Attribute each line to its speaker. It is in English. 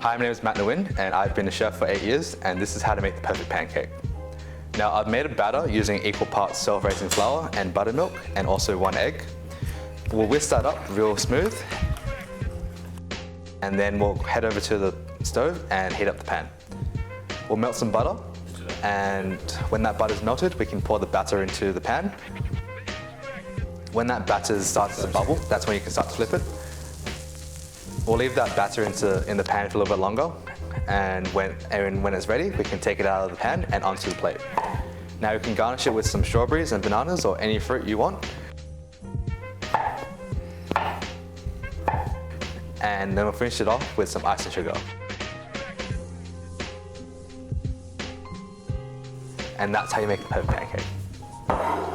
Speaker 1: Hi, my name is Matt Nguyen, and I've been a chef for 8 years, and this is how to make the perfect pancake. Now, I've made a batter using equal parts self-raising flour and buttermilk, and also 1 egg. We'll whisk that up real smooth, and then we'll head over to the stove and heat up the pan. We'll melt some butter, and when that butter's melted, we can pour the batter into the pan. When that batter starts to bubble, that's when you can start to flip it. We'll leave that batter in the pan for a little bit longer, and when it's ready, we can take it out of the pan and onto the plate. Now you can garnish it with some strawberries and bananas or any fruit you want. And then we'll finish it off with some ice and sugar. And that's how you make the perfect pancake.